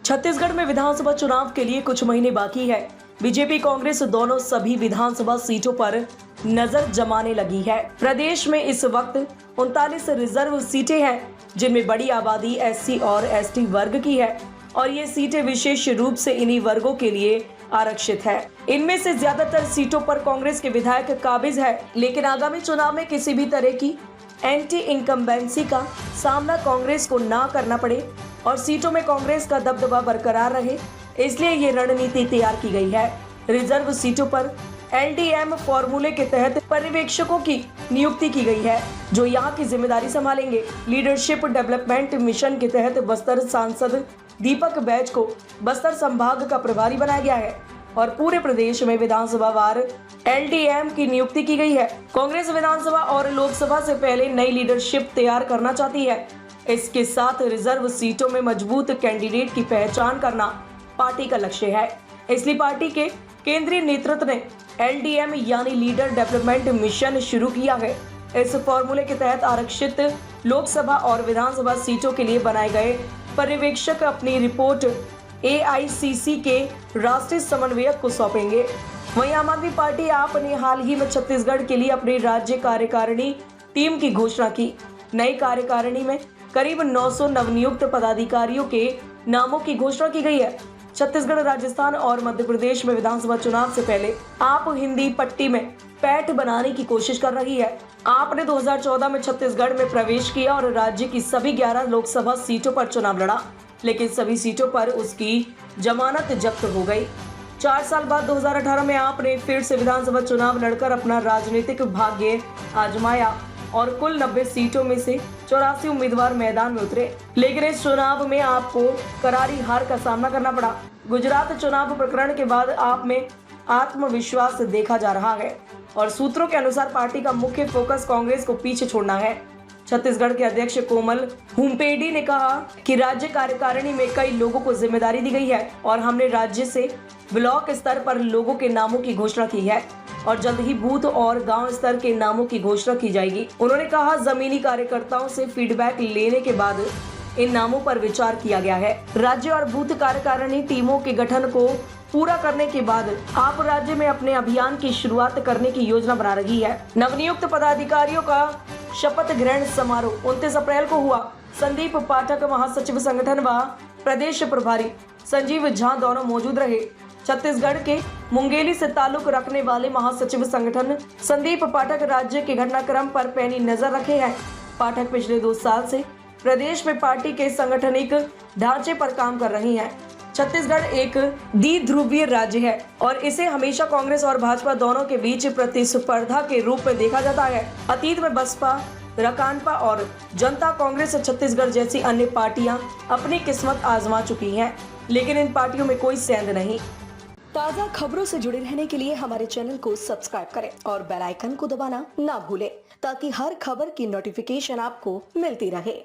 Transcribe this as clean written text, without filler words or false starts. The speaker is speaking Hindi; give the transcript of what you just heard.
छत्तीसगढ़ में विधानसभा चुनाव के लिए कुछ महीने बाकी है। बीजेपी कांग्रेस दोनों सभी विधानसभा सीटों पर नजर जमाने लगी है। प्रदेश में इस वक्त 39 रिजर्व सीटें हैं, जिनमें बड़ी आबादी एससी और एसटी वर्ग की है और ये सीटें विशेष रूप से इन्हीं वर्गों के लिए आरक्षित है। इनमें से ज्यादातर सीटों पर कांग्रेस के विधायक काबिज है, लेकिन आगामी चुनाव में किसी भी तरह की एंटी इनकम्बेंसी का सामना कांग्रेस को ना करना पड़े और सीटों में कांग्रेस का दबदबा बरकरार रहे, इसलिए ये रणनीति तैयार की गई है। रिजर्व सीटों पर एलडीएम फॉर्मूले के तहत पर्यवेक्षकों की नियुक्ति की गई है, जो यहाँ की जिम्मेदारी संभालेंगे। लीडरशिप डेवलपमेंट मिशन के तहत बस्तर सांसद दीपक बैज को बस्तर संभाग का प्रभारी बनाया गया है और पूरे प्रदेश में विधानसभा वार एलडीएम की नियुक्ति की गई है। कांग्रेस विधानसभा और लोकसभा से पहले नई लीडरशिप तैयार करना चाहती है। इसके साथ रिजर्व सीटों में मजबूत कैंडिडेट की पहचान करना पार्टी का लक्ष्य है। इसलिए पार्टी के केंद्रीय नेतृत्व ने एलडीएम यानी लीडर डेवलपमेंट मिशन शुरू किया है। इस फॉर्मूले के तहत आरक्षित लोकसभा और विधानसभा सीटों के लिए बनाए गए पर्यवेक्षक अपनी रिपोर्ट एआईसीसी के राष्ट्रीय समन्वयक को सौंपेंगे। वहीं आम आदमी पार्टी आप ने हाल ही में छत्तीसगढ़ के लिए अपनी राज्य कार्यकारिणी टीम की घोषणा की। नई कार्यकारिणी में करीब 900 नवनियुक्त पदाधिकारियों के नामों की घोषणा की गई है। छत्तीसगढ़, राजस्थान और मध्य प्रदेश में विधानसभा चुनाव से पहले आप हिंदी पट्टी में पैठ बनाने की कोशिश कर रही है। आपने 2014 में छत्तीसगढ़ में प्रवेश किया और राज्य की सभी 11 लोकसभा सीटों पर चुनाव लड़ा, लेकिन सभी सीटों पर उसकी जमानत जब्त हो गई। 4 साल बाद 2018 में आपने फिर से विधानसभा चुनाव लड़कर अपना राजनीतिक भाग्य आजमाया और कुल 90 सीटों में से 84 उम्मीदवार मैदान में उतरे, लेकिन इस चुनाव में आपको करारी हार का सामना करना पड़ा। गुजरात चुनाव प्रकरण के बाद आप में आत्मविश्वास देखा जा रहा है और सूत्रों के अनुसार पार्टी का मुख्य फोकस कांग्रेस को पीछे छोड़ना है। छत्तीसगढ़ के अध्यक्ष कोमल हुमपेडी ने कहा कि राज्य कार्यकारिणी में कई लोगों को जिम्मेदारी दी गई है और हमने राज्य से ब्लॉक स्तर पर लोगों के नामों की घोषणा की है और जल्द ही बूथ और गांव स्तर के नामों की घोषणा की जाएगी। उन्होंने कहा, जमीनी कार्यकर्ताओं से फीडबैक लेने के बाद इन नामों पर विचार किया गया है। राज्य और बूथ कार्यकारिणी टीमों के गठन को पूरा करने के बाद आप राज्य में अपने अभियान की शुरुआत करने की योजना बना रही है। नवनियुक्त पदाधिकारियों का शपथ ग्रहण समारोह 29 अप्रैल को हुआ। संदीप पाठक महासचिव संगठन व प्रदेश प्रभारी संजीव झा दोनों मौजूद रहे। छत्तीसगढ़ के मुंगेली से ताल्लुक रखने वाले महासचिव संगठन संदीप पाठक राज्य के घटनाक्रम पर पैनी नजर रखे हैं। पाठक पिछले 2 साल से प्रदेश में पार्टी के सांगठनिक ढांचे पर काम कर रही हैं। छत्तीसगढ़ एक द्विध्रुवीय राज्य है और इसे हमेशा कांग्रेस और भाजपा दोनों के बीच प्रतिस्पर्धा के रूप में देखा जाता है। अतीत में बसपा, राकांपा और जनता कांग्रेस छत्तीसगढ़ जैसी अन्य पार्टियां अपनी किस्मत आजमा चुकी हैं, लेकिन इन पार्टियों में कोई सेंध नहीं। ताज़ा खबरों से जुड़े रहने के लिए हमारे चैनल को सब्सक्राइब करें और बेल आइकन को दबाना ना भूलें, ताकि हर खबर की नोटिफिकेशन आपको मिलती रहे।